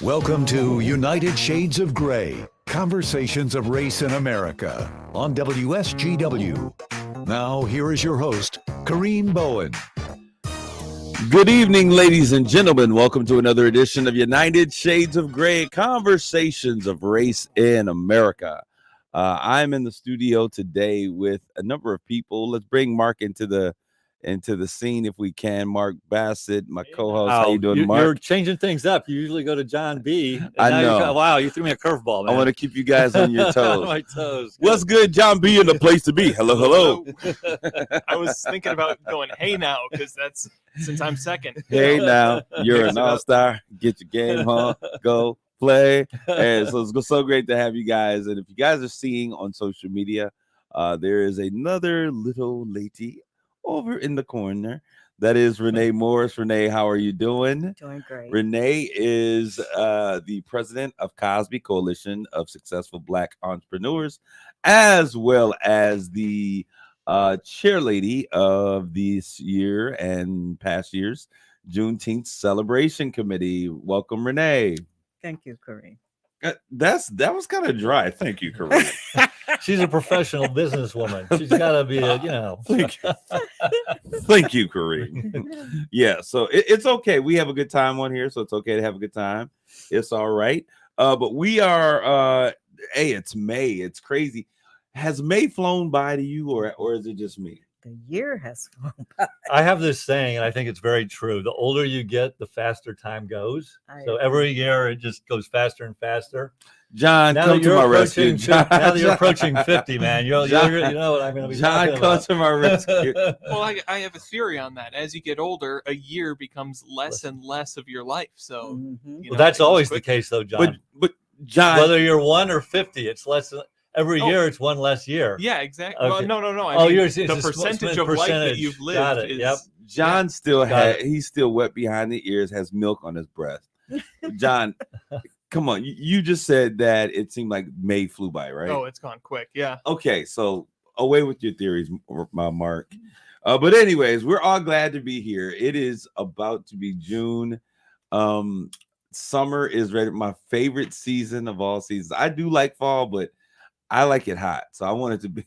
Welcome to United Shades of Gray, Conversations of Race in America on WSGW. Now, here is your host, Kareem Bowen. Good evening, ladies and gentlemen. Welcome to another edition of United Shades of Gray, Conversations of Race in America. I'm in the studio today with a number of people. Let's bring Mark into the scene if we can. Mark Bassett, my co-host. How you doing, Mark? You're changing things up. You usually go to John B. I know. Wow, you threw me a curveball, man. I want to keep you guys on your toes. My toes. What's good, John B. in the place to be? Hello. I was thinking about going, hey now, because that's since I'm second. Hey now, you're an all-star. Get your game on. Go play. And so it's so great to have you guys. And if you guys are seeing on social media, there is another little lady over in the corner. That is Renee Morris. Renee, how are you doing? Doing great. Renee is the president of Cosby Coalition of Successful Black Entrepreneurs, as well as the chair lady of this year and past years Juneteenth Celebration Committee. Welcome, Renee. Thank you, Kareem. That was kind of dry. Thank you, Kareem. She's a professional businesswoman. She's got to be Thank you, Kareem. Yeah, so it's okay. We have a good time on here, so it's okay to have a good time. It's all right. But we are, hey, it's May. It's crazy. Has May flown by to you, or is it just me? The year has flown by. I have this saying, and I think it's very true. The older you get, the faster time goes. So every year it just goes faster and faster. John, come to my rescue. Now that you're approaching 50, man, you know what I'm going to be talking about. John, come to my rescue. Well, I have a theory on that. As you get older, a year becomes less and less of your life. So, well, that's always the case, though, John. But John, whether you're 1 or 50, it's less than. Every year, it's one less year. Yeah, exactly. Okay. Well, no. I mean, the percentage of life that you've lived. Got it. Is, yep. John he's still wet behind the ears, has milk on his breast. John, come on. You just said that it seemed like May flew by, right? Oh, it's gone quick. Yeah. Okay, so away with your theories, my Mark. But anyways, we're all glad to be here. It is about to be June. Summer is ready. My favorite season of all seasons. I do like fall, but I like it hot, so I want it to be.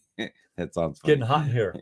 That sounds funny. Getting hot here.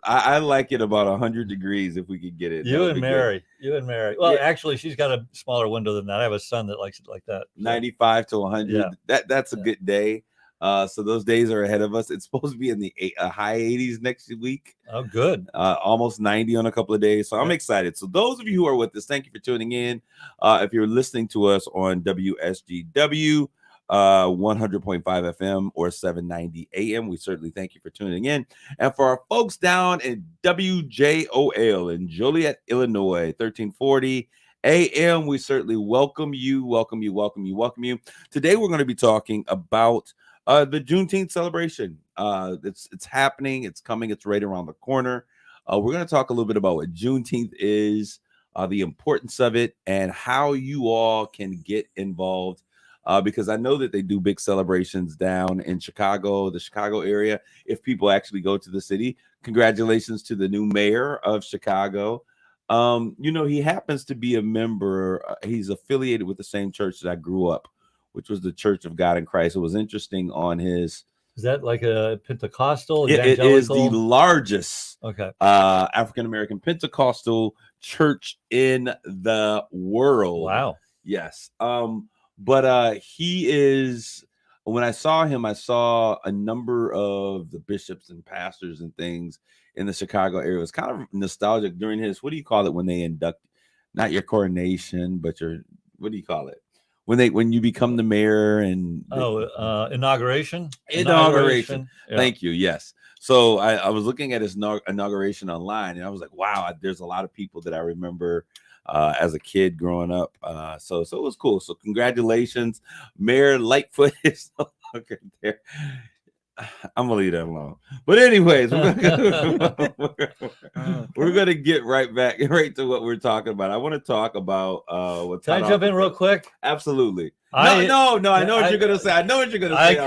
I like it about 100 degrees if we could get it. You and Mary. Well, actually, she's got a smaller window than that. I have a son that likes it like that. 95 to 100. Yeah. That's a good day. So those days are ahead of us. It's supposed to be in the high 80s next week. Oh, good. Almost 90 on a couple of days. So I'm excited. So those of you who are with us, thank you for tuning in. If you're listening to us on WSGW. 100.5 FM or 790 AM. We certainly thank you for tuning in. And for our folks down in WJOL in Joliet, Illinois, 1340 AM, we certainly welcome you. Today we're going to be talking about the Juneteenth celebration. It's happening. It's coming. It's right around the corner. We're going to talk a little bit about what Juneteenth is, the importance of it, and how you all can get involved. Because I know that they do big celebrations down in Chicago, the Chicago area. If people actually go to the city, congratulations to the new mayor of Chicago. He happens to be a member. He's affiliated with the same church that I grew up, which was the Church of God in Christ. It was interesting on his. Is that like a Pentecostal? It is the largest African-American Pentecostal church in the world. Wow. Yes. But he is, when I saw him, I saw a number of the bishops and pastors and things in the Chicago area. It was kind of nostalgic during his, what do you call it when they induct, not your coronation, but your, what do you call it? When you become the mayor and inauguration. Yeah. Thank you. Yes. So I was looking at his inauguration online, and I was like, wow, there's a lot of people that I remember as a kid growing up. So it was cool. So congratulations, Mayor Lightfoot is no longer there. I'm gonna leave that alone. But anyways, we're gonna get right to what we're talking about. I want to talk about what. Can I jump in real quick? Absolutely. No. I know what you're gonna say. I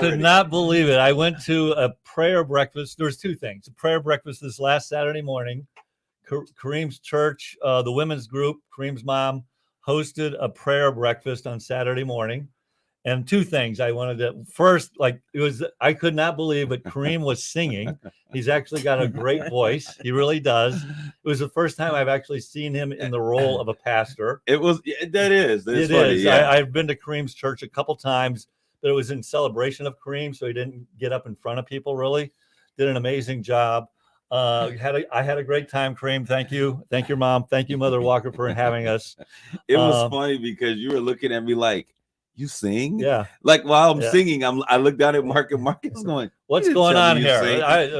could not believe it. I went to a prayer breakfast. There was two things: a prayer breakfast this last Saturday morning. Kareem's church, the women's group, Kareem's mom, hosted a prayer breakfast on Saturday morning. And two things I wanted to first, I could not believe that Kareem was singing. He's actually got a great voice. He really does. It was the first time I've actually seen him in the role of a pastor. It is funny. Is. Yeah. I've been to Kareem's church a couple times, but it was in celebration of Kareem, so he didn't get up in front of people really. Did an amazing job. I had a great time, Kareem. Thank you. Thank your mom. Thank you, Mother Walker, for having us. It was funny because you were looking at me like, you sing? Yeah. Like while I'm singing, I look down at Mark and Mark is going, what's going on here?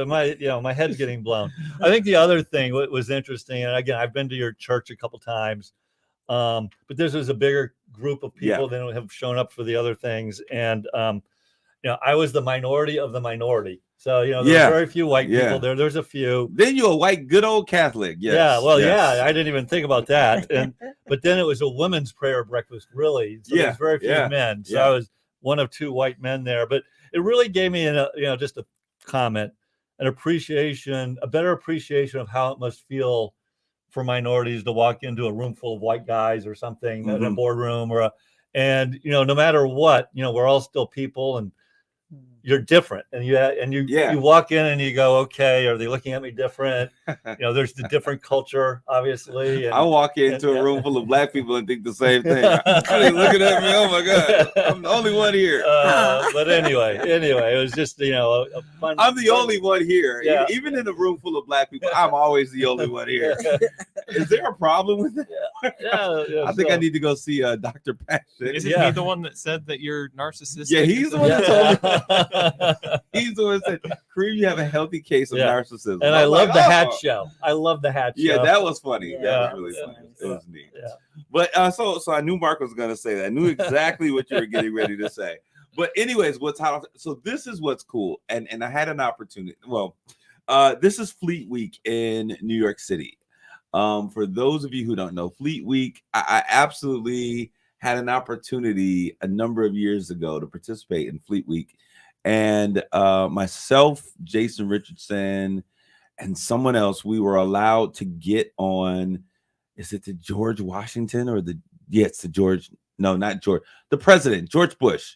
My head's getting blown. I think the other thing what was interesting, and again, I've been to your church a couple times, but this was a bigger group of people than have shown up for the other things. And I was the minority of the minority. So, there's very few white people there. There's a few. Then you're a white, good old Catholic. Yes. Yeah. Well, I didn't even think about that. But then it was a women's prayer breakfast, really. So there's very few men. So I was one of two white men there. But it really gave me, just a comment, a better appreciation of how it must feel for minorities to walk into a room full of white guys or something in a boardroom and no matter what, we're all still people and you're different, and you walk in and you go, okay, are they looking at me different? There's the different culture, obviously. And, I walk into a room full of black people and think the same thing. Are they looking at me? Oh my God, I'm the only one here. But anyway, it was just a fun. I'm the only one here. Yeah. Even in a room full of black people, I'm always the only one here. Is there a problem with that? I think I need to go see Dr. Passion. Isn't he the one that said that you're narcissistic? Yeah, he's the one that told me. He's the one that said, Kareem, you have a healthy case of narcissism. And I love the hat show. I love the hat show. Yeah, that was funny. That was really funny. It was neat. Yeah. But so I knew Mark was going to say that. I knew exactly what you were getting ready to say. But anyways, so this is what's cool. And I had an opportunity. Well, this is Fleet Week in New York City. For those of you who don't know, Fleet Week, I absolutely had an opportunity a number of years ago to participate in Fleet Week. And myself, Jason Richardson, and someone else, we were allowed to get on, is it the George Washington or it's the George, no, not George, the president, George Bush.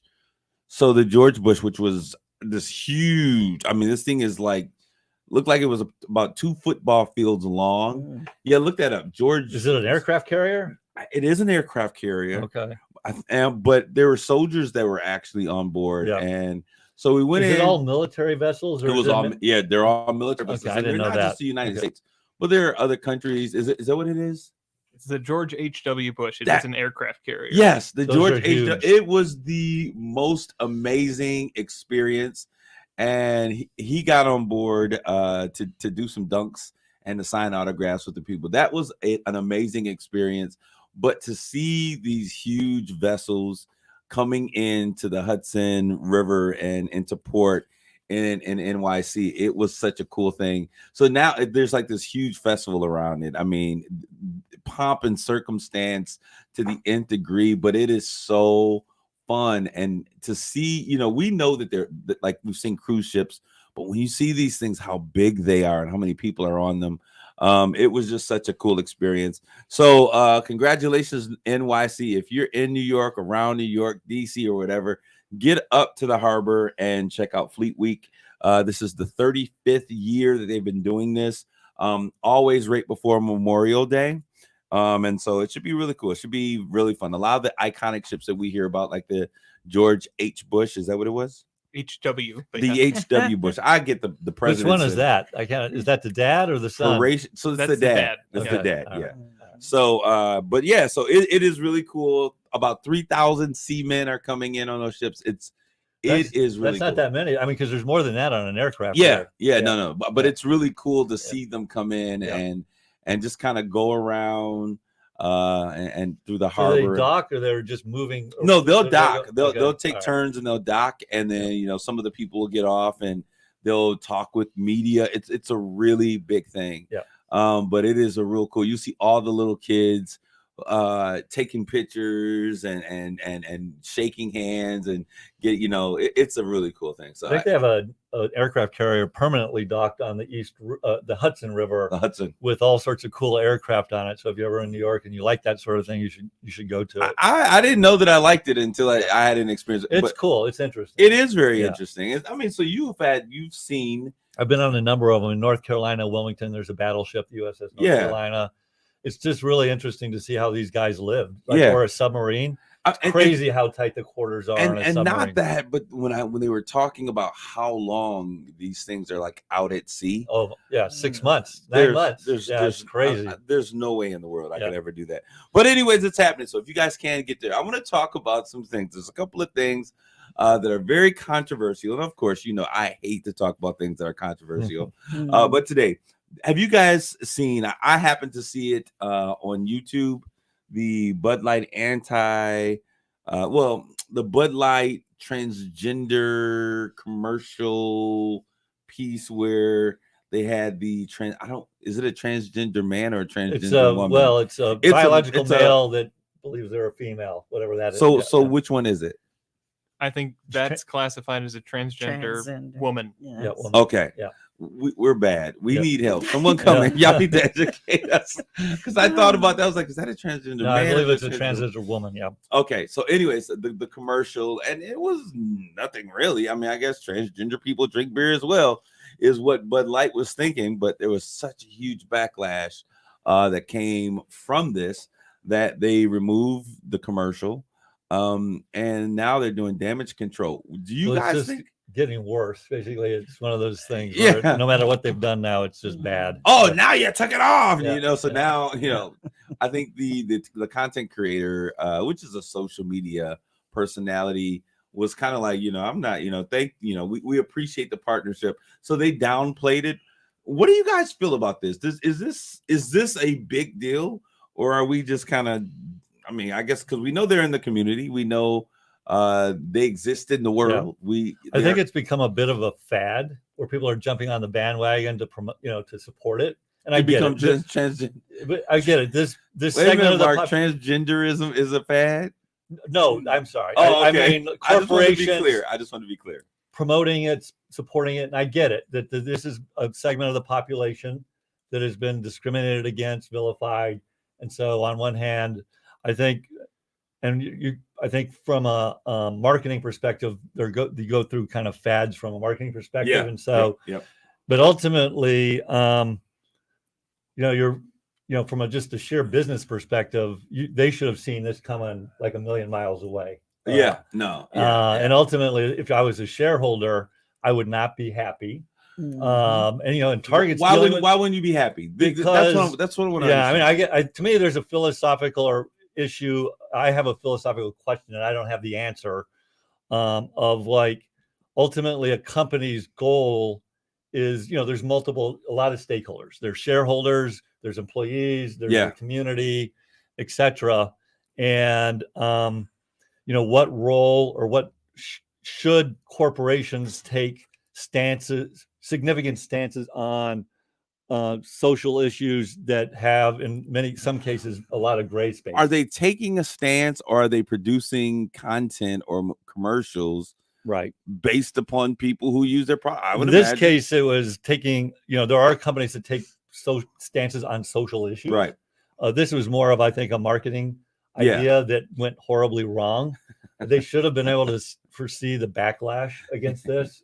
So the George Bush, which was this huge, this thing is looked like it was about 2 football fields long. Yeah, look that up. George. Is it an aircraft carrier? It is an aircraft carrier. Okay. But there were soldiers that were actually on board. Yeah. And so we went in. Is it all military vessels? Or it was all, they're all military vessels. Okay, I didn't know that. Just the United States, but there are other countries. Is that what it is? It's the George H.W. Bush. It's an aircraft carrier. Yes, the George H.W. It was the most amazing experience. And he got on board to do some dunks and to sign autographs with the people. That was an amazing experience. But to see these huge vessels coming into the Hudson River and into port in NYC, it was such a cool thing. So now there's this huge festival around it. Pomp and circumstance to the nth degree, but it is so fun. And to see, we know that they're we've seen cruise ships, but when you see these things, how big they are and how many people are on them, it was just such a cool experience. So congratulations, NYC. If you're in New York, around New York, DC, or whatever, get up to the harbor and check out Fleet Week. This is the 35th year that they've been doing this, always right before Memorial Day. And so it should be really cool. It should be really fun. A lot of the iconic ships that we hear about, like the George H. Bush, is that what it was? HW. The H.W. Bush. I get the president. Which one is that? Is that the dad or the son? So it's the dad. That's the dad. Yeah. So, but yeah, so it is really cool. About 3,000 seamen are coming in on those ships. It is really. That's not that many. Because there's more than that on an aircraft. Yeah. No. But it's really cool to see them come in and just kind of go around and through the harbor. Do they dock, or they're just moving? No, they'll dock. They'll take turns and they'll dock, and then some of the people will get off and they'll talk with media. It's a really big thing. Yeah. But it is a real cool. You see all the little kids taking pictures and shaking hands and get, it's a really cool thing. So I think they have an aircraft carrier permanently docked on the Hudson River, the Hudson, with all sorts of cool aircraft on it. So if you're ever in New York and you like that sort of thing, you should go to it. I didn't know that I liked it until I had an experience. It's cool. It's interesting. It is very interesting. So you've seen. I've been on a number of them in North Carolina, Wilmington. There's a battleship, the USS North Carolina. It's just really interesting to see how these guys live. Or a submarine. It's crazy how tight the quarters are. And not that, but when they were talking about how long these things are like out at sea. Oh yeah, 6 months, 9 months. It's crazy. There's no way in the world I could ever do that. But anyways, it's happening. So if you guys can get there, I want to talk about some things. There's a couple of things that are very controversial, and of course, I hate to talk about things that are controversial. But today, have you guys seen? I happened to see it on YouTube. The Bud Light the Bud Light transgender commercial piece where they had the is it a transgender man or a transgender woman? Well, it's a biological male that believes they're a female, whatever that is. So which one is it? I think that's classified as a transgender woman. Yes. Yeah, woman. Okay. Yeah. We're bad. We need help. Someone come in. Y'all need to educate us. Because I thought about that. I was like, is that a transgender man? I believe it's a transgender woman. Yeah. Okay. So anyways, the commercial, and it was nothing really. I mean, I guess transgender people drink beer as well, is what Bud Light was thinking. But there was such a huge backlash that came from this that they removed the commercial. And now they're doing damage control. Do you guys think? Getting worse? Basically, it's one of those things where no matter what they've done now, it's just bad. Oh, now you took it off. So now I think the content creator, which is a social media personality, was kind of like, I'm not, we appreciate the partnership, so they downplayed it. What do you guys feel about this? Is this a big deal, or are we just kind of, I guess because we know they're in the community, we know they exist in the world. I think it's become a bit of a fad where people are jumping on the bandwagon to promote, to support it. And I get it. But I get it. This segment of the transgenderism is a fad. No, I'm sorry. Oh, okay. I mean, corporations. I just want to be clear. Promoting it, supporting it, and I get it that this is a segment of the population that has been discriminated against, vilified, and so on one hand, I think. And I think from a marketing perspective, you go through kind of fads from a marketing perspective, and so. But ultimately, you're from just a sheer business perspective, they should have seen this coming like a million miles away. And ultimately, if I was a shareholder, I would not be happy. And Target's why wouldn't you be happy? Because that's what I want to. Yeah, to me, there's a philosophical issue. I have a philosophical question and I don't have the answer of like ultimately a company's goal is, there's a lot of stakeholders. There's shareholders, there's employees, there's the community, etc. And what role or what should corporations take significant stances on social issues that have, in some cases, a lot of gray space. Are they taking a stance, or are they producing content or commercials based upon people who use their product? In this case, it was taking, there are companies that take stances on social issues. This was more of, I think, a marketing idea that went horribly wrong. They should have been able to foresee the backlash against this.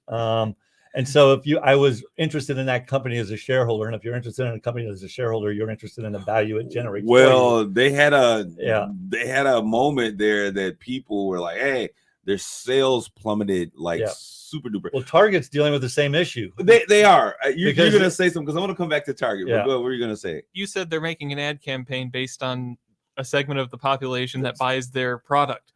And so I was interested in that company as a shareholder, and if you're interested in a company as a shareholder, you're interested in the value it generates. Well, they had a moment there that people were like, hey, their sales plummeted super duper. Well, Target's dealing with the same issue. They are. You're going to say something because I want to come back to Target. What were you going to say? You said they're making an ad campaign based on a segment of the population that buys their product.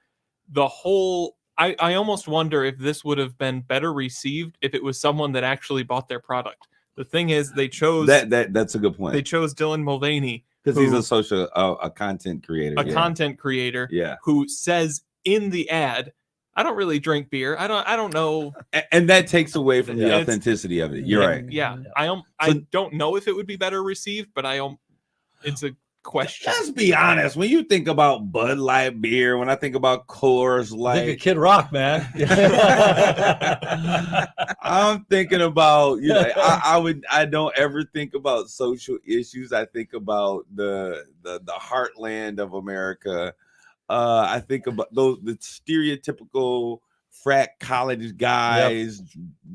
I almost wonder if this would have been better received if it was someone that actually bought their product. The thing is, they chose that's a good point. They chose Dylan Mulvaney because he's a content creator, content creator, who says in the ad, "I don't really drink beer. I don't know," and that takes away from the authenticity of it. You're right. Yeah. I don't know if it would be better received, but it's a question. Let's be honest. When you think about Bud Light beer, when I think about Coors I Light, think of Kid Rock, man. I'm thinking about, I don't ever think about social issues. I think about the heartland of America. I think about the stereotypical frat college guys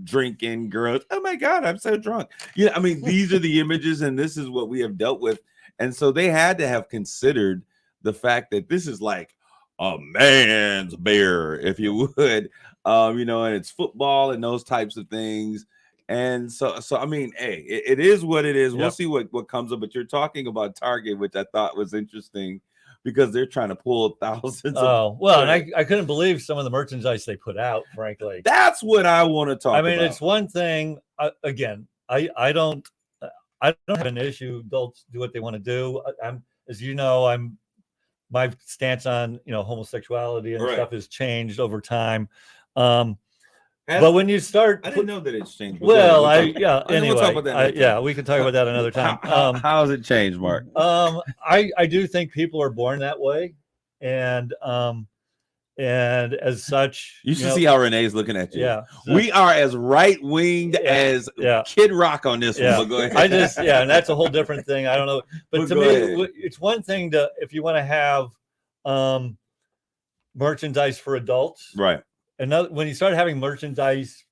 drinking, girls. Oh my God, I'm so drunk. I mean, these are the images, and this is what we have dealt with. And so they had to have considered the fact that this is like a man's beer, if you would, and it's football and those types of things. And so I mean, hey, it is what it is. We'll see what comes up. But you're talking about Target, which I thought was interesting because they're trying to pull thousands. And I couldn't believe some of the merchandise they put out, frankly. That's what I want to talk about. I mean, it's one thing, again, I don't have an issue. Adults do what they want to do. As you know, my stance on, homosexuality and stuff has changed over time. But when you start, I didn't know that it's changed. Well, anyway, we'll talk about that we can talk about that another time. How has it changed, Mark? I do think people are born that way, and as such, you should see how Renee's looking at you. Yeah, we are as right winged as Kid Rock on this one. But go ahead. And that's a whole different thing. I don't know, but to me, it's one thing if you want to have merchandise for adults, right? Another, when you start having merchandise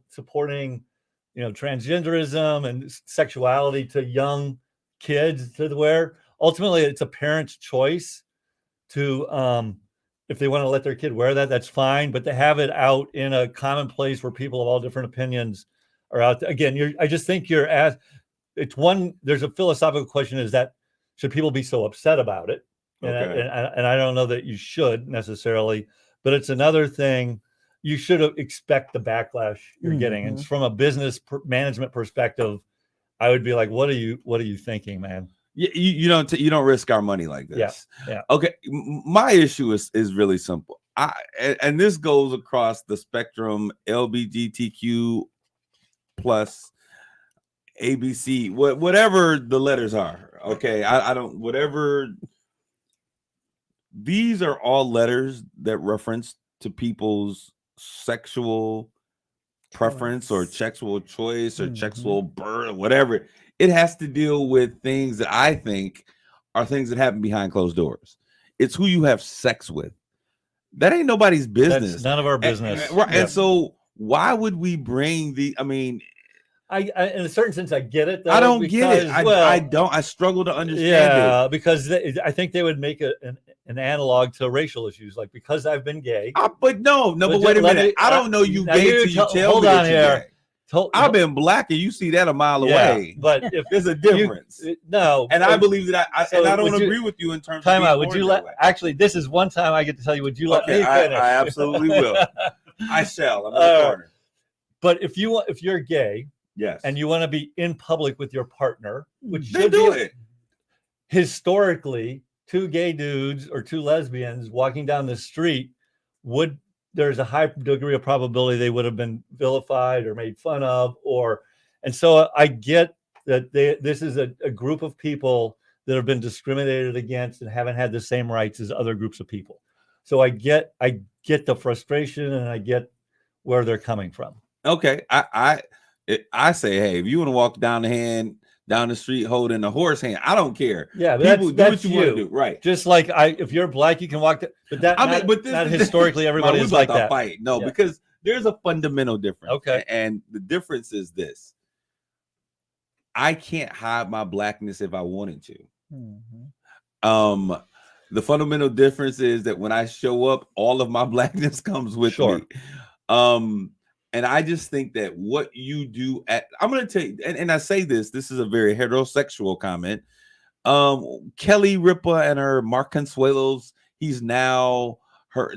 supporting, transgenderism and sexuality to young kids to wear, ultimately it's a parent's choice to, if they want to let their kid wear that, that's fine. But to have it out in a common place where people of all different opinions are out there, again, I just think there's a philosophical question: is that should people be so upset about it? And I don't know that you should necessarily, but it's another thing. You should expect the backlash you're getting. And from a business management perspective, I would be like, what are you thinking, man? You don't risk our money like this. Yeah. Okay. My issue is really simple. And this goes across the spectrum, LGBTQ plus ABC, whatever the letters are. Okay. I don't, whatever. These are all letters that reference to people's sexual preference or sexual choice or sexual birth, whatever. It has to deal with things that I think are things that happen behind closed doors. It's who you have sex with. That ain't nobody's business. That's none of our business. And so why would we bring I in a certain sense, I get it. Though, I don't get it. I don't. I struggle to understand it. Yeah, because I think they would make an analog to racial issues, like because I've been gay. But wait a minute. I don't know you gay till you tell me that you're gay. I've been black, and you see that a mile away. But if there's a difference, I believe that I don't agree with you in terms. Time out. Would you actually? This is one time I get to tell you. Would you let me finish? I absolutely will. I shall. I'm in the corner. But if you're gay. Yes. And you want to be in public with your partner, which they do it. Historically, two gay dudes or two lesbians walking down the street there's a high degree of probability they would have been vilified or made fun of, and so I get that this is a group of people that have been discriminated against and haven't had the same rights as other groups of people. So I get the frustration and I get where they're coming from. Okay. I say, hey, if you want to walk down the street holding a horse hand, I don't care. Yeah, but people do what you want to do, right? Just like if you're black, you can walk. Not historically, everybody is like that. Fight. No, because there's a fundamental difference. Okay, and the difference is this: I can't hide my blackness if I wanted to. The fundamental difference is that when I show up, all of my blackness comes with me. And I just think that what you do I'm going to tell you, and I say this is a very heterosexual comment. Kelly Ripa and her Mark Consuelos, he's now her,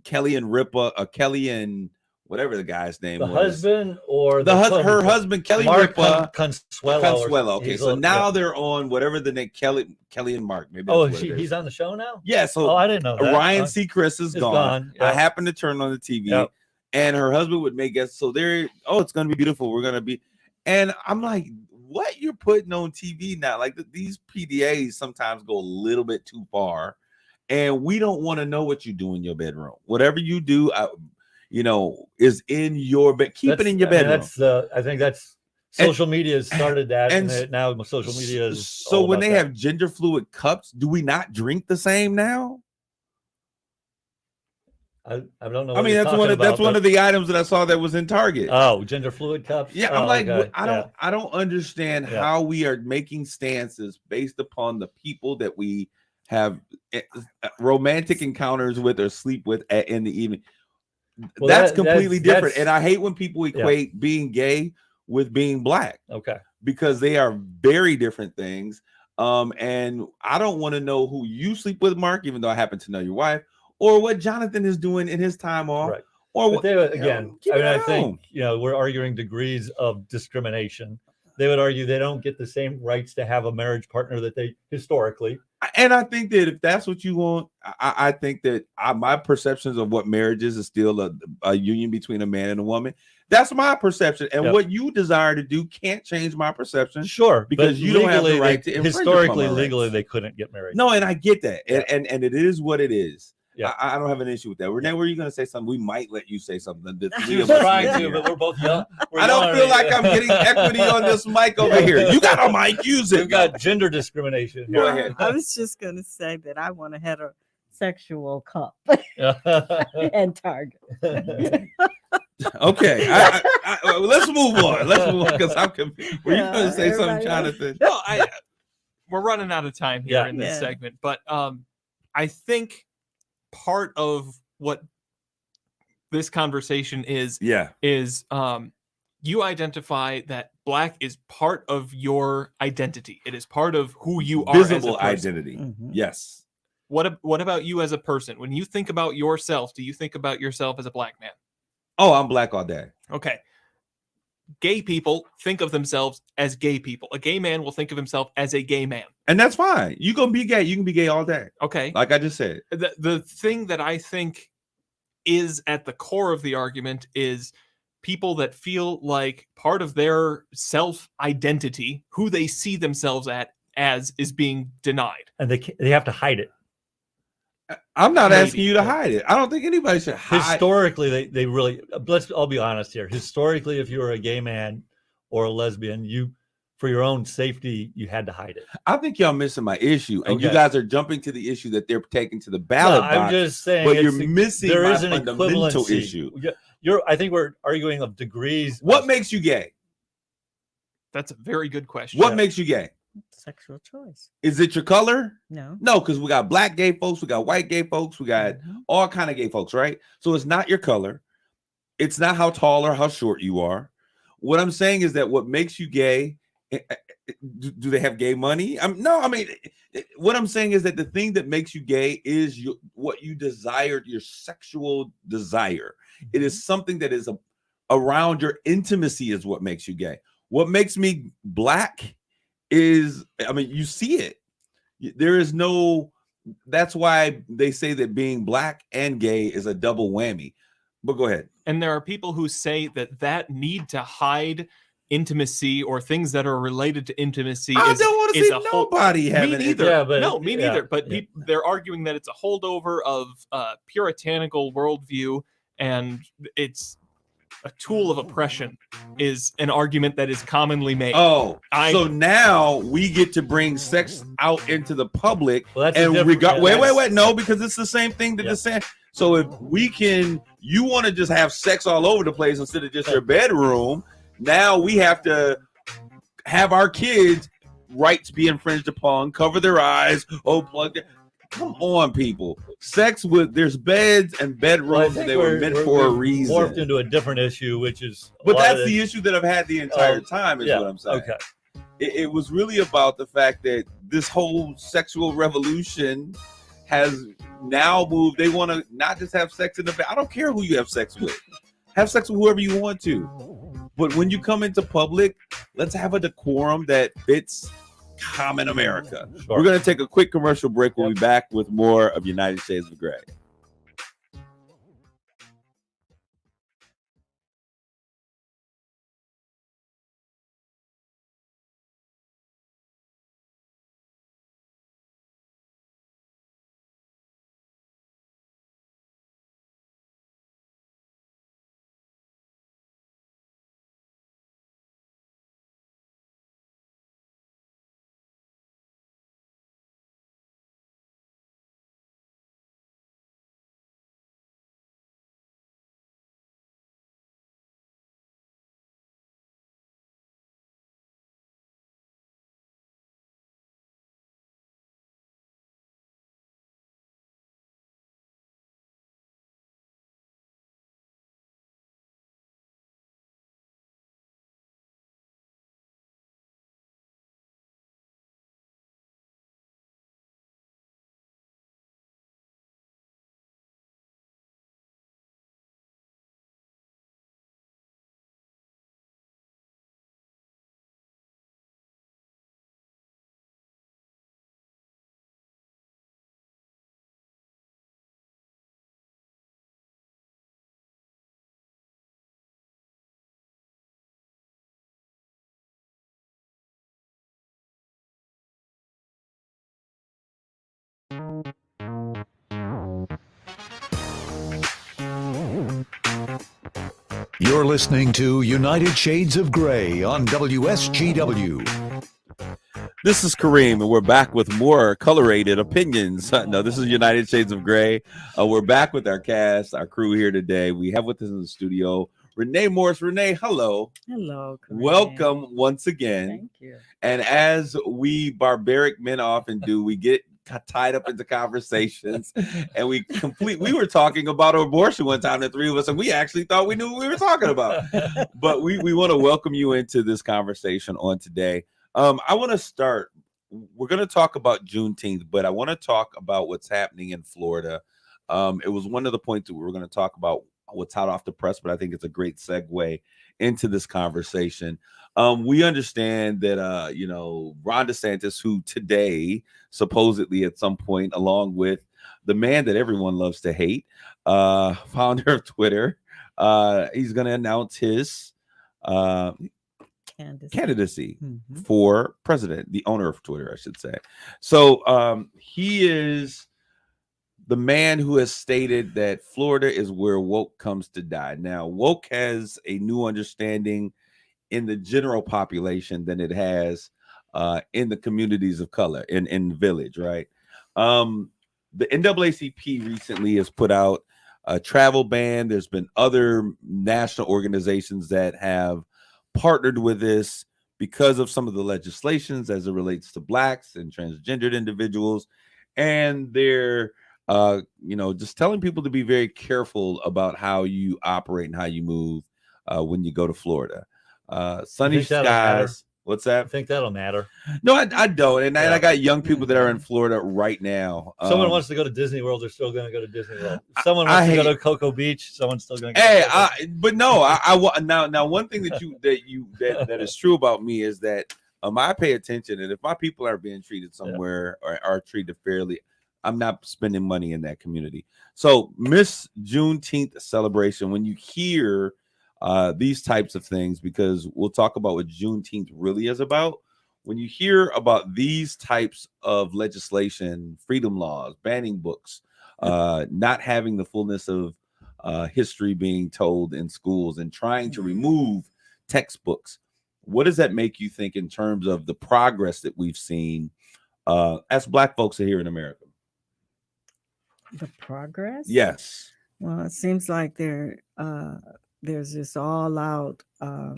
Kelly and Ripa, Kelly and whatever the guy's name was. Husband or her husband, Kelly Ripa. Consuelo. Okay, so now they're on whatever the name, Kelly and Mark. Maybe. He's on the show now? Yeah, so I didn't know that. Ryan Seacrest is gone. Yep. I happened to turn on the TV. Yep. And her husband would make guests. So it's going to be beautiful. We're going to be. And I'm like, what you're putting on TV now, like these PDAs sometimes go a little bit too far, and we don't want to know what you do in your bedroom. Whatever you do, is in your bed. Keep it in your bedroom. I think that's social media has started that, and now social media is. So when they have gender fluid cups, do we not drink the same now? I don't know. I mean, that's one of the items that I saw that was in Target. Oh, gender fluid cups. Yeah, I'm like, okay. I don't understand how we are making stances based upon the people that we have romantic encounters with or sleep with in the evening. Well, that's completely different. And I hate when people equate being gay with being black. Okay. Because they are very different things. And I don't want to know who you sleep with, Mark, even though I happen to know your wife, or what Jonathan is doing in his time off. Right. Or what I think we're arguing degrees of discrimination. They would argue they don't get the same rights to have a marriage partner that they historically. And I think that if that's what you want, I think that my perceptions of what marriage is still a union between a man and a woman. That's my perception. And what you desire to do can't change my perception. Sure. Because you don't have the right to infringe historically, legally, they couldn't get married. No, and I get that. And it is what it is. Yeah. I don't have an issue with that. Renee, were you going to say something? We might let you say something. She was trying to, but we're both young. I don't feel like I'm getting equity on this mic over here. You got a mic, use it. We've got gender discrimination. Go ahead. I was just going to say that I want a heterosexual cup and Target. Okay, let's move on. Because I'm confused. Were you going to say something, Jonathan? No, we're running out of time here in this segment, but I think part of what this conversation is you identify that black is part of your identity. It is part of who you are. Visible identity. Mm-hmm. Yes. What about you as a person? When you think about yourself, do you think about yourself as a black man? Oh, I'm black all day. Okay. Gay people think of themselves as gay people. A gay man will think of himself as a gay man. And that's fine. You can be gay. You can be gay all day. Okay. Like I just said. The thing that I think is at the core of the argument is people that feel like part of their self-identity, who they see themselves as, is being denied. And they have to hide it. I'm not asking you to hide it. I don't think anybody should hide. Historically, they really, I'll be honest here. Historically, if you were a gay man or a lesbian, for your own safety, you had to hide it. I think y'all missing my issue. And you guys are jumping to the issue that they're taking to the ballot box. I'm just saying. But you're missing my fundamental issue. I think we're arguing of degrees. What makes you gay? That's a very good question. What makes you gay? Sexual choice. Is it your color? No, because we got black gay folks, we got white gay folks, we got all kind of gay folks, right? So it's not your color, it's not how tall or how short you are. What I'm saying is that what makes you gay, do they have gay money? What I'm saying is that the thing that makes you gay is what you desire, your sexual desire. It is something that is around your intimacy is what makes you gay. What makes me black is, you see it. There is that's why they say that being black and gay is a double whammy. But go ahead. And there are people who say that need to hide intimacy or things that are related to intimacy. I don't want to see nobody having me neither. Me neither. But yeah. They're arguing that it's a holdover of puritanical worldview, and it's a tool of oppression is an argument that is commonly made. So now we get to bring sex out into the public. Well, wait. No, because it's the same thing that the same. So if you want to just have sex all over the place instead of just your bedroom, now we have to have our kids' rights be infringed upon, cover their eyes, plug their. Come on, people. There's beds and bedrooms, and they were meant for a reason. Morphed into a different issue, which is. But that's the issue that I've had the entire time, is what I'm saying. Okay. It was really about the fact that this whole sexual revolution has now moved. They want to not just have sex in the bed. I don't care who you have sex with. Have sex with whoever you want to. But when you come into public, let's have a decorum that fits common America. Sure. We're going to take a quick commercial break. We'll be back with more of United Shades of Gray. You're listening to United Shades of Gray on WSGW. This is Kareem, and we're back with more colorated opinions. No, this is United Shades of Gray. We're back with our cast, our crew here today. We have with us in the studio Renee Morris. Renee, hello. Hello. Kareem. Welcome once again. Thank you. And as we barbaric men often do, we get tied up into conversations, and we were talking about abortion one time, the three of us, and we actually thought we knew what we were talking about. But we want to welcome you into this conversation on today. I want to start. We're going to talk about Juneteenth, but I want to talk about what's happening in Florida. It was one of the points that we were going to talk about what's hot off the press, but I think it's a great segue into this conversation. We understand that, Ron DeSantis, who today supposedly at some point, along with the man that everyone loves to hate, founder of Twitter, he's going to announce his candidacy for president, the owner of Twitter, I should say. So he is the man who has stated that Florida is where woke comes to die. Now, woke has a new understanding in the general population than it has in the communities of color, in the village, right? The NAACP recently has put out a travel ban. There's been other national organizations that have partnered with this because of some of the legislations as it relates to blacks and transgendered individuals. And they're, just telling people to be very careful about how you operate and how you move when you go to Florida. Sunny skies. What's that? I think that'll matter. No, I don't. And I got young people that are in Florida right now. Someone wants to go to Disney World, they're still going to go to Disney World. Someone wants to go to Cocoa Beach, someone's still going to go. Now one thing that is true about me is that I pay attention, and if my people are being treated somewhere or are treated fairly, I'm not spending money in that community. So Miss Juneteenth celebration, when you hear these types of things, because we'll talk about what Juneteenth really is about. When you hear about these types of legislation, freedom laws, banning books, not having the fullness of history being told in schools, and trying to remove textbooks, what does that make you think in terms of the progress that we've seen as Black folks are here in America? The progress? Yes. Well, it seems like there's this all-out so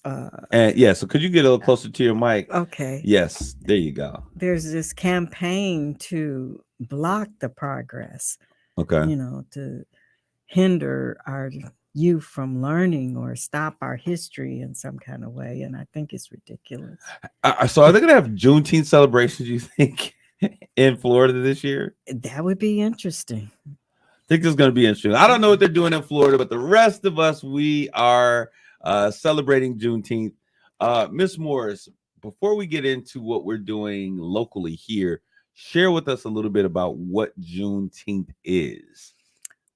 could you get a little closer to your mic? Okay. Yes, there you go. There's this campaign to block the progress. Okay. To hinder our youth from learning or stop our history in some kind of way, and I think it's ridiculous. So are they going to have Juneteenth celebrations, you think, in Florida this year? That would be interesting. I think it's going to be interesting. I don't know what they're doing in Florida, but the rest of us, we are celebrating Juneteenth. Miss Morris, before we get into what we're doing locally here, share with us a little bit about what Juneteenth is.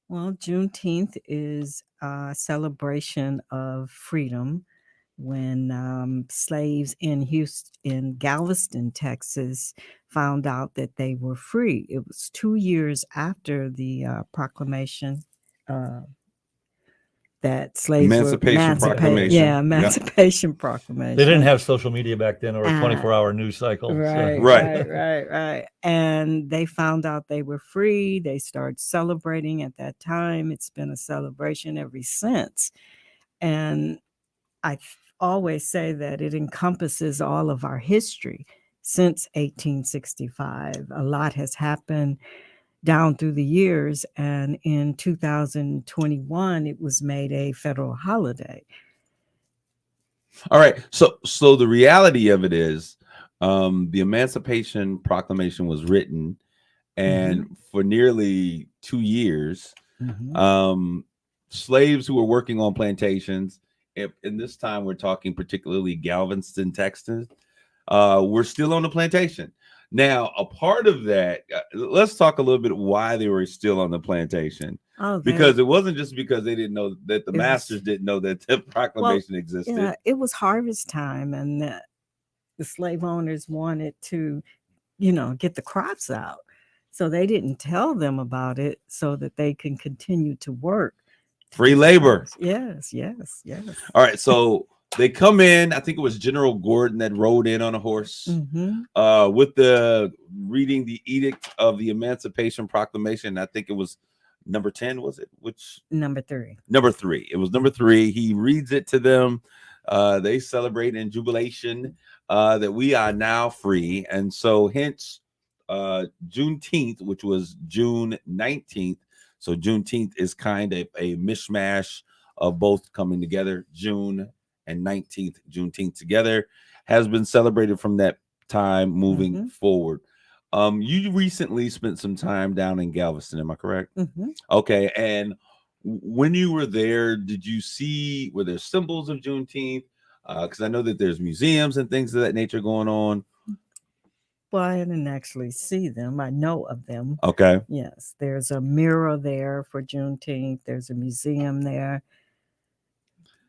Well, Juneteenth is a celebration of freedom when slaves in Galveston, Texas, found out that they were free. It was 2 years after the proclamation that slaves Emancipation Proclamation. Yeah, Emancipation Proclamation. They didn't have social media back then or a 24-hour news cycle. Right. And they found out they were free. They started celebrating at that time. It's been a celebration ever since. And I always say that it encompasses all of our history since 1865. A lot has happened down through the years, and in 2021 it was made a federal holiday. All right, so the reality of it is the Emancipation Proclamation was written, and for nearly 2 years slaves who were working on plantations, in this time we're talking particularly Galveston, Texas, were still on the plantation. Now, a part of that, let's talk a little bit why they were still on the plantation. Because it wasn't just because they didn't know that the masters didn't know that the proclamation existed. Yeah, it was harvest time, and the slave owners wanted to, get the crops out. So they didn't tell them about it so that they can continue to work. Free labor. Yes. All right, so they come in. I think it was General Gordon that rode in on a horse with the reading the Edict of the Emancipation Proclamation. I think it was number 10, was it? Which number 3? Number 3. It was number 3. He reads it to them. They celebrate in jubilation that we are now free, and so hence Juneteenth, which was June 19th. So Juneteenth is kind of a mishmash of both coming together. June and 19th, Juneteenth together, has been celebrated from that time moving forward. You recently spent some time down in Galveston, am I correct? Okay, and when you were there, were there symbols of Juneteenth? Because I know that there's museums and things of that nature going on. Well, I didn't actually see them. I know of them. Okay. Yes, there's a mirror there for Juneteenth. There's a museum there.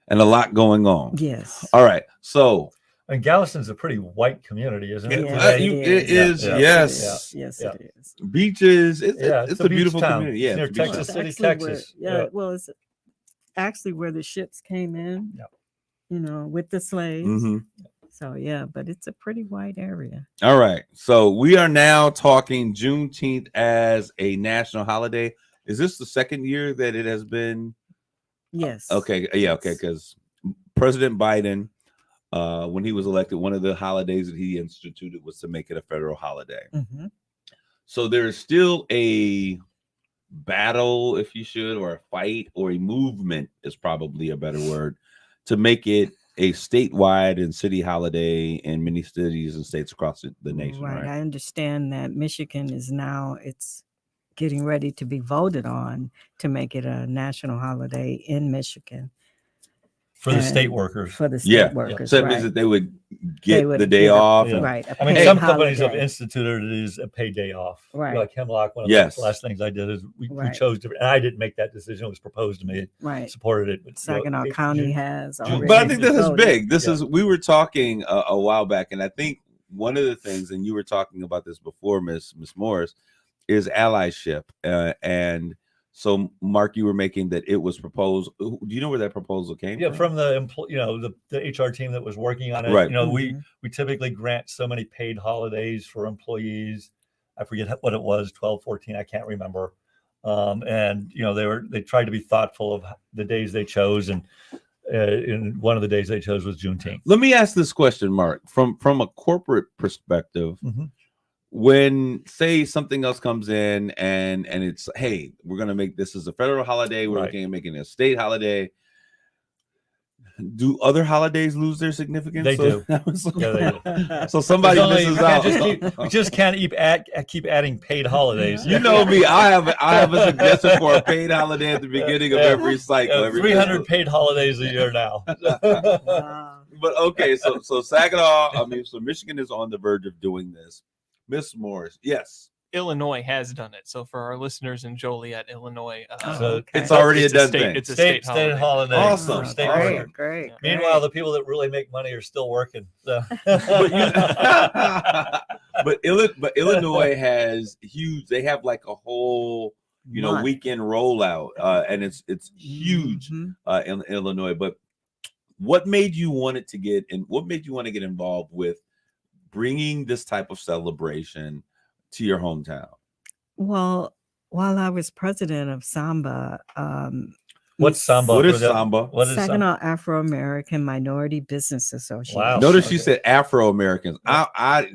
And a lot going on. Yes. All right. So, and Galveston's a pretty white community, isn't it? It is. Yes. Yes, it is. Beaches. It's a beautiful town. community. Yeah. Near Texas City, Texas. Well, it's actually where the ships came in. Yeah. You know, with the slaves. So yeah, but it's a pretty wide area. All right. So we are now talking Juneteenth as a national holiday. Is this the second year that it has been? Yes. Okay. Yeah. Okay. Because President Biden, when he was elected, one of the holidays that he instituted was to make it a federal holiday. So there is still a battle, if you should, or a fight, or a movement is probably a better word, to make it a statewide and city holiday in many cities and states across the nation. Right. I understand that Michigan is now, it's getting ready to be voted on to make it a national holiday in Michigan. For the state workers. For the state workers. So that means that they would get the day off. Right. I mean, some companies have instituted it as a paid day off. Right. Like Hemlock, one of the last things I did is we chose to, and I didn't make that decision. It was proposed to me. Right. Supported it. But, Saginaw County has already. But I think this is big. We were talking a while back, and I think one of the things, and you were talking about this before, Miss Morris, is allyship. And so, Mark, you were making that it was proposed. Do you know where that proposal came from? Yeah, from the the HR team that was working on it. Right. You know, we typically grant so many paid holidays for employees. I forget what it was, 12, 14, I can't remember. And you know, they tried to be thoughtful of the days they chose, and one of the days they chose was Juneteenth. Let me ask this question, Mark, from a corporate perspective. When, say, something else comes in and it's, hey, we're going to make this as a federal holiday, we're looking at making it a state holiday, do other holidays lose their significance? They do. Yeah, they do. So somebody misses out. We just can't keep adding paid holidays. You know me. I have a suggestion for a paid holiday at the beginning of every cycle. 300 paid holidays a year now. But okay, so Saginaw, so Michigan is on the verge of doing this. Miss Morris, yes. Illinois has done it. So for our listeners in Joliet, Illinois, it's already a done thing. It's a state holiday. Awesome. Great. Meanwhile, the people that really make money are still working. So. But Illinois has huge. They have like a whole weekend rollout, and it's huge in Illinois. But what made you want to get involved with bringing this type of celebration to your hometown? Well, while I was president of Samba, what's Samba? What is Samba? What is Saginaw Afro-American Minority Business Association. Wow. Notice she said Afro-Americans. I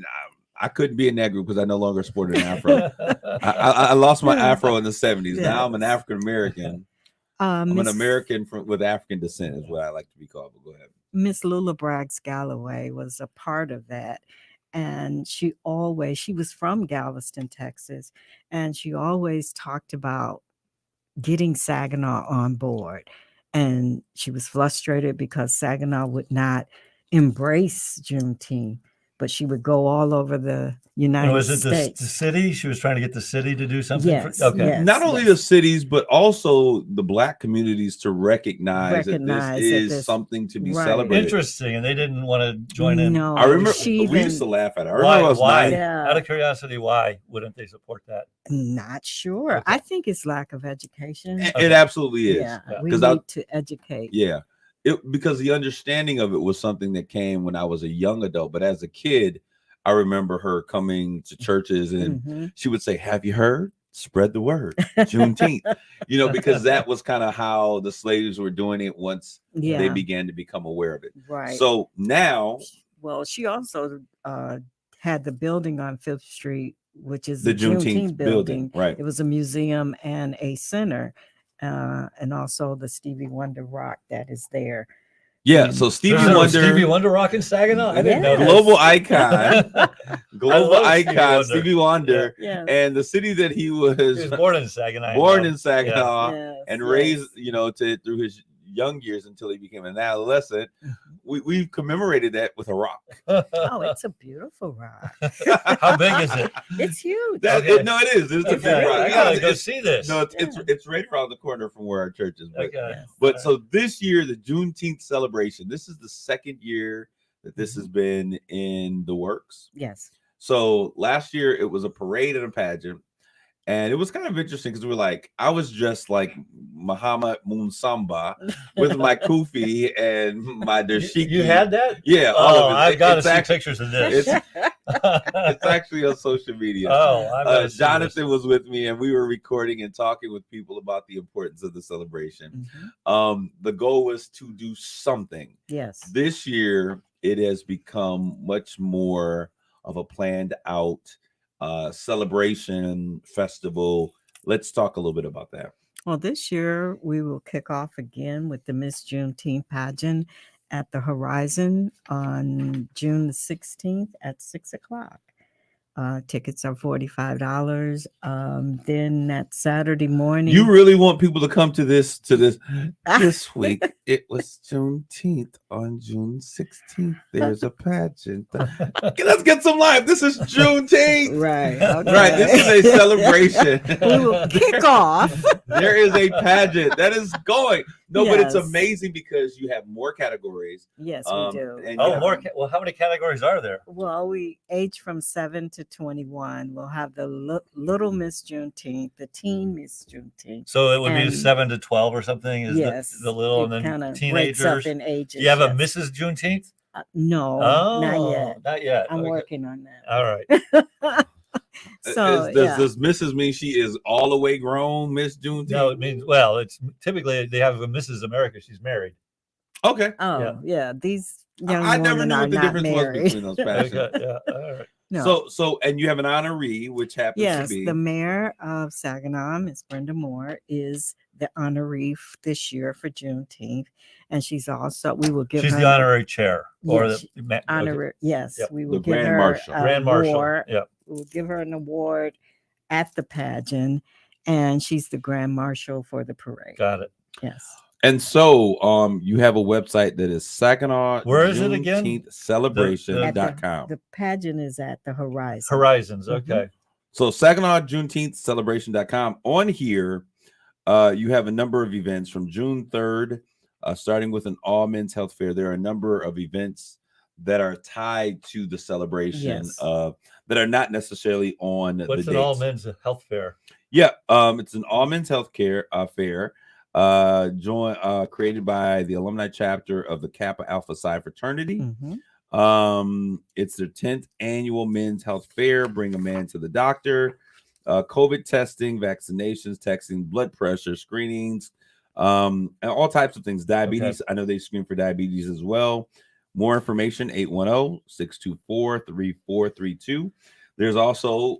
couldn't be in that group because I no longer sported an Afro. I lost my Afro in the 70s. Now I'm an African-American. I'm an American with African descent is what I like to be called. But go ahead. Miss Lula Braggs Galloway was a part of that. And she was from Galveston, Texas, and she always talked about getting Saginaw on board. And she was frustrated because Saginaw would not embrace Juneteenth. but she would go all over the United And was it States. the city? She was trying to get the city to do something. Yes, Okay. yes. Not only the cities, but also the Black communities to recognize that this is something to be right. celebrated. Interesting. And they didn't want to join in. No, I remember she we used to laugh at it. I remember I was Why? 9. Yeah. Out of curiosity, why wouldn't they support that? Not sure. Okay. I think it's lack of education. It absolutely is. Yeah, Yeah. we 'Cause need to educate. Yeah. Because the understanding of it was something that came when I was a young adult. But as a kid, I remember her coming to churches and Mhm. she would say, "Have you heard? Spread the word." Juneteenth, because that was kind of how the slaves were doing it once Yeah, they began to become aware of it. right. So now Well, she also had the building on Fifth Street, which is the the Juneteenth building, right? It was a museum and a center, and also the Stevie Wonder Rock that is there. Yeah. And So Stevie There's a Wonder, Stevie Wonder rock in Saginaw. I didn't know Yes. that. global icon, global love Stevie icon, Wonder. Stevie Wonder, Yes. and the city that he He was was born in Saginaw. born in Saginaw Yes, and yes. raised, through his young years until he became an adolescent. We've commemorated that with a rock. Oh, it's a beautiful rock. How big is it? It's huge. Okay. No, it is. It's a big Okay, rock. I gotta go It's- see this. No, it's right around the corner from where our church is. But, Okay. Yes. but so this year, the Juneteenth celebration, this is the second year that this has been in the works. Yes. So last year it was a parade and a pageant. And it was kind of interesting because I was dressed like Muhammad Munsamba with my kufi and my dashiki. You had that? Yeah, all Oh, of it. I've got to It's see actually- pictures of this. It's actually on social media. Oh, I've gotta see Jonathan this. was with me, and we were recording and talking with people about the importance of the celebration. Mhm. The goal was to do something. Yes. This year, it has become much more of a planned out celebration festival. Let's talk a little bit about that. Well, this year we will kick off again with the Miss Juneteenth pageant at the Horizon on June the 16th at 6:00. Tickets are $45. Then that Saturday morning. You really want people to come to this this week? It was Juneteenth on June 16th. There's a pageant. Let's get some live. This is Juneteenth. Right. Right. This is a celebration. We will kick off. There is a pageant that is going. No, but it's Yes. amazing because you have more categories. Yes, we do. and Oh, you have- more. Well, how many categories are there? Well, we age from 7 to 21. We'll have the Little Miss Juneteenth, the Teen Miss Juneteenth. So it would be And- 7 to 12 or something. Is Yes, the little and it then kinda breaks teenagers. up in ages. Do you have a yes. Mrs. Juneteenth? No, Oh, not yet. Not yet. I'm Okay. working on that. All right. So does Mrs. mean she is all the way grown, Miss Juneteenth? No, it means it's typically they have a Mrs. America. She's married. Okay. Oh yeah, these young I never women knew are what the not difference was married. between those pageants. Okay, yeah. All right. No. So and you have an honoree, which happens Yes, to be the mayor of Saginaw, Miss Brenda Moore, is the honoree this year for Juneteenth, and she's also we will give She's her the honorary chair or Yes, the okay. honorary. Yes, Yep. we will The give Grand her Marshal. an Grand Marshal. award. Yeah. We'll give her an award at the pageant, and she's the Grand Marshal for the parade. Got it. Yes. And so you have a website that is Saginaw Where is it again? Celebration.com. The pageant is at the Horizon. Horizons. Mhm. Okay. So Saginaw Celebration.com. On here, you have a number of events from June 3rd, starting with an all men's health fair. There are a number of events that are tied to the celebration Yes. that are not necessarily on What's the an all dates. men's health fair? Yeah, it's an all men's healthcare fair, created by the alumni chapter of the Kappa Alpha Psi fraternity. Mhm. It's their 10th annual men's health fair. Bring a man to the doctor. COVID testing, vaccinations, texting, blood pressure screenings, and all types of things. Diabetes. I know they screen for diabetes as well. More information, 810-624-3432. There's also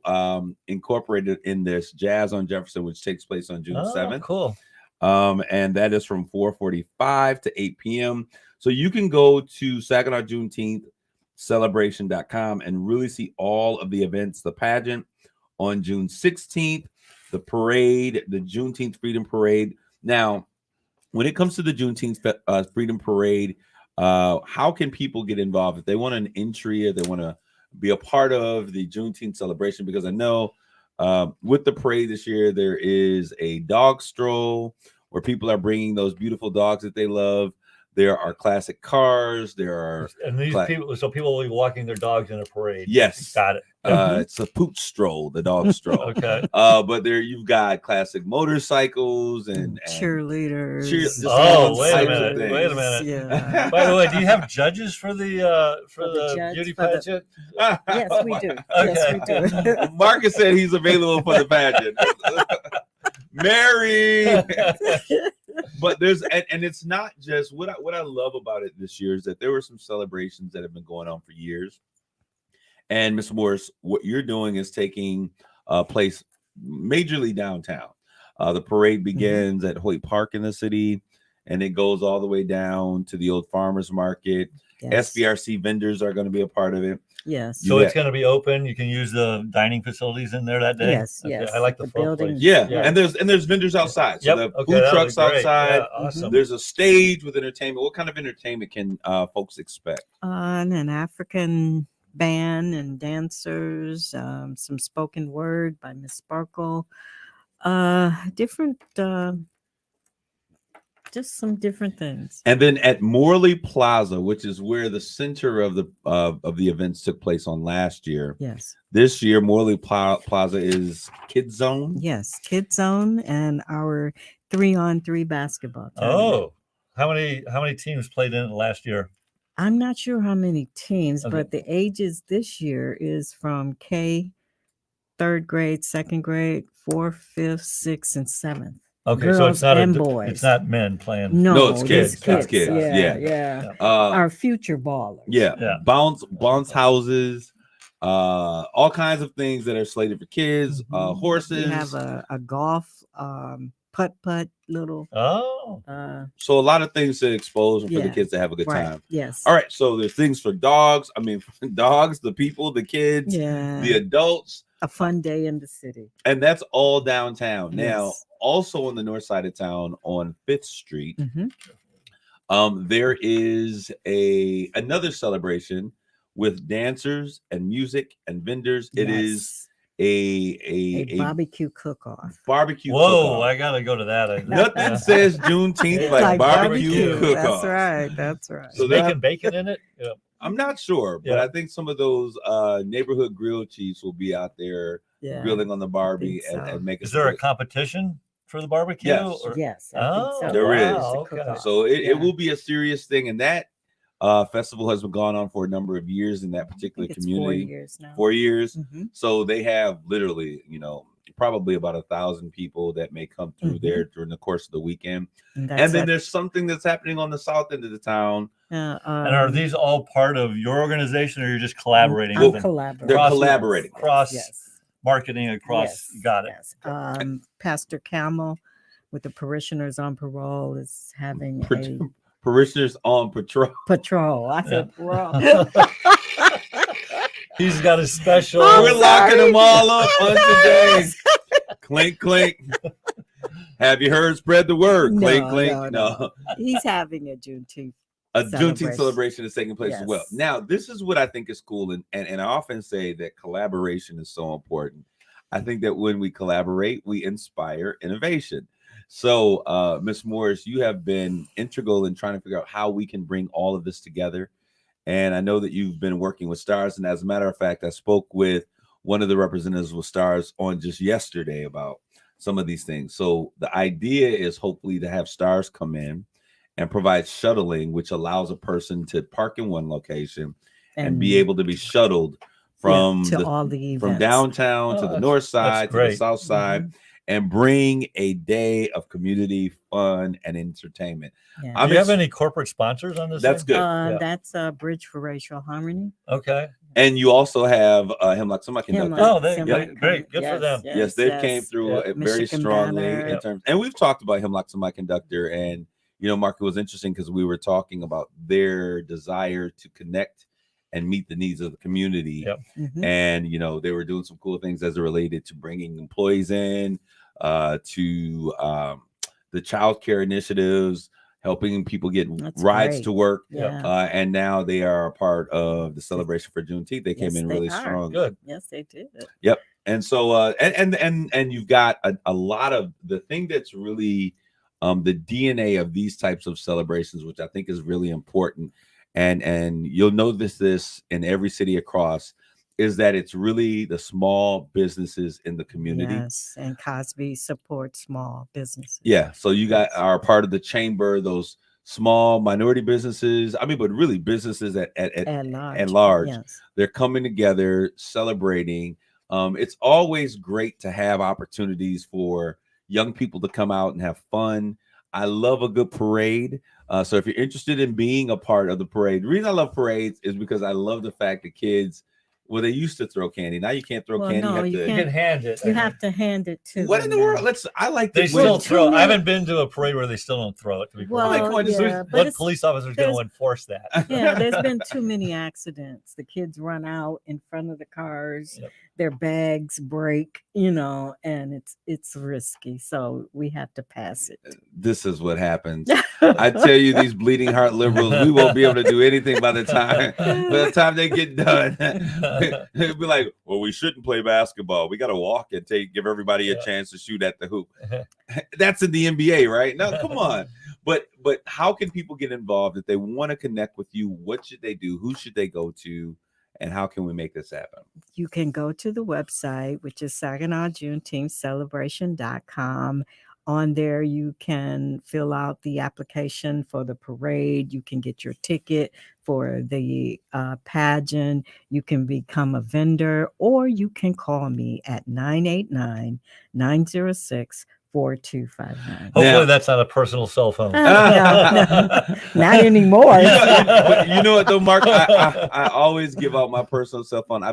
incorporated in this Jazz on Jefferson, which takes place on June 7th. Cool. And that is from 4:45 to 8 p.m. So you can go to Saginaw Juneteenth Celebration.com and really see all of the events, the pageant on June 16th, the parade, the Juneteenth Freedom Parade. Now, when it comes to the Juneteenth Freedom Parade, how can people get involved if they want an entry or they want to be a part of the Juneteenth celebration, because I know with the parade this year, there is a dog stroll where people are bringing those beautiful dogs that they love. There are classic cars. There are people will be walking their dogs in a parade. Yes, got it. It's a pooch stroll, the dog stroll. Okay. But there you've got classic motorcycles and cheerleaders. Wait a minute. Yeah. By the way, do you have judges for the beauty pageant? Yes, we do. Okay. Yes, we do. Marcus said he's available for the pageant. Mary. But there's and it's not just what I love about it this year is that there were some celebrations that have been going on for years. And Ms. Morris, what you're doing is taking place majorly downtown. The parade begins at Hoyt Park in the city, and it goes all the way down to the old farmers market. Yes. SBRC vendors are going to be a part of it. Yes. So it's going to be open. You can use the dining facilities in there that day. Yes. Okay. Yes. I like the building. Yeah. And there's vendors outside. So the food trucks outside. Yeah, awesome. There's a stage with entertainment. What kind of entertainment can folks expect? An African band and dancers, some spoken word by Miss Sparkle, different just some different things. And then at Morley Plaza, which is where the center of the events took place on last year. Yes. This year, Morley Plaza is Kids Zone. Yes, Kids Zone and our 3-on-3 basketball tournament. Oh, how many teams played in it last year? I'm not sure how many teams, but the ages this year is from K, 3rd grade, 2nd grade, 4th, 5th, 6th, and 7th. Okay, girls so it's not boys. It's not men playing. No, it's kids. It's kids. Yeah. Our future ballers. Yeah. Bounce houses, all kinds of things that are slated for kids. Horses. We have a golf putt little. So a lot of things to expose for the kids to have a good time. Yes. All right. So there's things for dogs. I mean, for dogs, the people, the kids, the adults. A fun day in the city. And that's all downtown. Now, also on the north side of town on 5th Street, there is another celebration with dancers and music and vendors. It is a barbecue cook-off. Barbecue cook-off. I gotta go to that. Nothing says Juneteenth like barbecue cook-off. That's right. So they bacon in it? Yeah. I'm not sure, but I think some of those neighborhood grill chiefs will be out there grilling on the Barbie and making. Is there a competition for the barbecue? Yes. Yes. There is. Okay. So it will be a serious thing, and that festival has been going on for a number of years in that particular community. 4 years now. 4 years. So they have literally, probably about 1,000 people that may come through there during the course of the weekend. And then there's something that's happening on the south end of the town. And are these all part of your organization, or you're just collaborating? They're collaborating. Cross marketing across. Got it. Yes. Pastor Camel with the Parishioners on Parole is having Parishioners on Patrol. I said parole. He's got a special. We're locking them all up on today. Clink, clink. Have you heard? Spread the word. Clink, clink. No. He's having a Juneteenth. Juneteenth celebration is taking place as well. Now, this is what I think is cool, and I often say that collaboration is so important. I think that when we collaborate, we inspire innovation. So, Ms. Morris, you have been integral in trying to figure out how we can bring all of this together. And I know that you've been working with STARS. And as a matter of fact, I spoke with one of the representatives with STARS on just yesterday about some of these things. So the idea is hopefully to have STARS come in and provide shuttling, which allows a person to park in one location and be able to be shuttled from from downtown to the north side to the south side. And bring a day of community fun and entertainment. Do you have any corporate sponsors on this? That's good. That's a Bridge for Racial Harmony. Okay. And you also have Hemlock Semiconductor. Oh, great. Good for them. Yes, they came through very strongly in terms. And we've talked about Hemlock Semiconductor, and Mark, it was interesting because we were talking about their desire to connect and meet the needs of the community. And, they were doing some cool things as it related to bringing employees in, to the child care initiatives, helping people get That's rides great. to work. Yeah. And now they are a part of the celebration for Juneteenth. They came Yes, in they really are. strong. Good. Yes, they did. Yep. And so and you've got a lot of the thing that's really the DNA of these types of celebrations, which I think is really important. And you'll notice this in every city across, is that it's really the small businesses in the community. Yes, and Cosby supports small businesses. Yeah. So you are part of the chamber, those small minority businesses. I mean, but really businesses at large. Yes. They're coming together, celebrating. It's always great to have opportunities for young people to come out and have fun. I love a good parade. So if you're interested in being a part of the parade, the reason I love parades is because I love the fact that kids, well, they used to throw candy. Now you can't throw candy. No, you You can hand it. You have to hand it to What them in the now. world? I like They the still way- throw. I haven't been to a parade where they still don't throw it. To be Well, perfectly come on, just yeah, but what it's- police officer is going to there's- enforce that? Yeah, there's been too many accidents. The kids run out in front of the cars, Yep. their bags break, and it's risky. So we have to pass it. This is what happens. I tell you, these bleeding heart liberals, we won't be able to do anything by the time they get done. They'll be like, well, we shouldn't play basketball. We got to walk and give everybody a chance to shoot at the hoop. That's in the NBA, right? No, come on. But how can people get involved if they want to connect with you? What should they do? Who should they go to? And how can we make this happen? You can go to the website, which is SaginawJuneteenthCelebration.com. On there, you can fill out the application for the parade. You can get your ticket for the pageant. You can become a vendor, or you can call me at 989-906-4259. Hopefully, that's not a personal cell phone. No, not anymore. You know what though, Mark? I always give out my personal cell phone.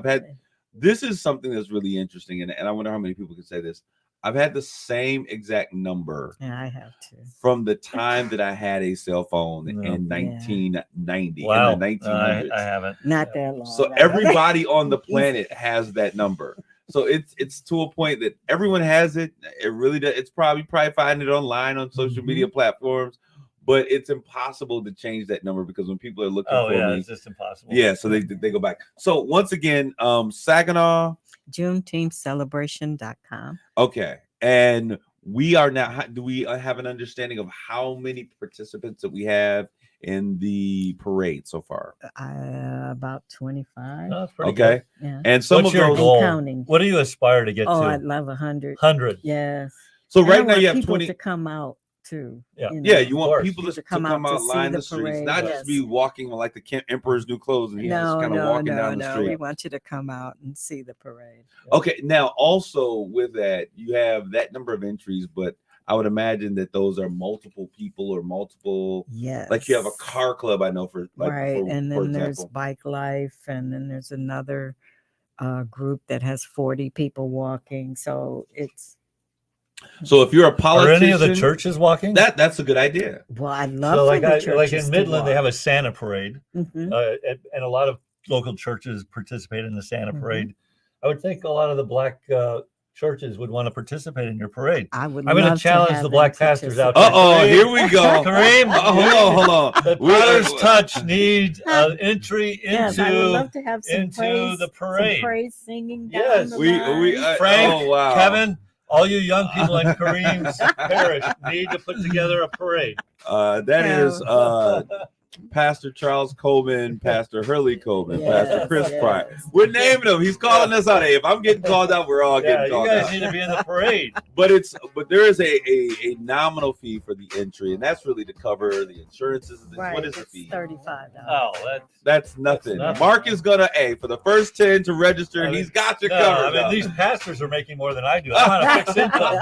This is something that's really interesting, and I wonder how many people can say this. I've had the same exact number. Yeah, I have to. From the time that I had a cell phone in 1990. Wow. In the 1900s. I haven't. Not that long. So everybody on the planet has that number. So it's to a point that everyone has it. It really does. It's probably finding it online on social media platforms, but it's impossible to change that number because when people are looking for me, it's just impossible. Yeah, so they go back. So once again, Saginaw JuneteenthCelebration.com. Okay, and we are now. Do we have an understanding of how many participants that we have in the parade so far? About 25. Oh, that's pretty Okay, good. Yeah. and some What's of your those. goal? Counting. What do you aspire to get Oh, to? I'd love 100. 100. Yes. So And right I now want you have people 20. to come out too. Yeah. You want course. people to come out out, to line see the streets, parade, not yes. just be walking like the Emperor's New Clothes and he's just kind of walking down the street. We want you to come out and see the parade. Okay, now also with that, you have that number of entries, but I would imagine that those are multiple people or multiple. Yes. Like you have a car club, I know for right, and then there's example. Bike Life, and then there's another group that has 40 people walking. So it's. So if you're a Are politician, any of the churches walking? that's a good idea. Well, I love So for like the like churches in to Midland, they walk. have a Santa parade, Mhm. and a lot of local churches participate in the Santa Mhm. parade. I would think a lot of the black churches would want to participate in your parade. I'm I'm going to challenge the black pastors out there. Uh-oh, Kareem, here we go. Kareem, Hold on. the Potter's touch needs entry Yes, I would into love to have some into praise, the parade. some praise singing. Down Yes. the we line. Frank, oh, wow. Kevin, all you young people in Kareem's parish need to put together a parade. That is Pastor Charles Coleman, Pastor Hurley Coleman, Pastor Chris Pryor. We're naming him. He's calling us out. Hey, if I'm getting called out, we're all Yeah, getting you called guys out. need to be in the parade. But there is a nominal fee for the entry, and that's really to cover the insurances. Right, What is the it's fee? $35. Oh, That's nothing. That's nothing. Mark is gonna for the first 10 to register, and I mean, he's got you no, covered. I mean, now. these pastors are making more than I do. I'm on a fixed income.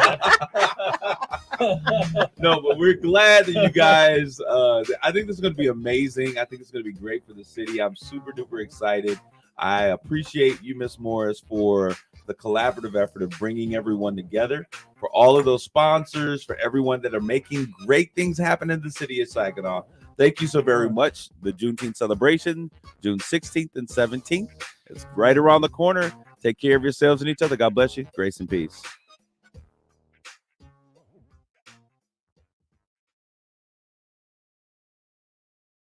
No, but we're glad that you guys. I think this is going to be amazing. I think it's going to be great for the city. I'm super duper excited. I appreciate you, Miss Morris, for the collaborative effort of bringing everyone together, for all of those sponsors, for everyone that are making great things happen in the city of Saginaw. Thank you so very much. The Juneteenth celebration, June 16th and 17th. It's right around the corner. Take care of yourselves and each other. God bless you. Grace and peace.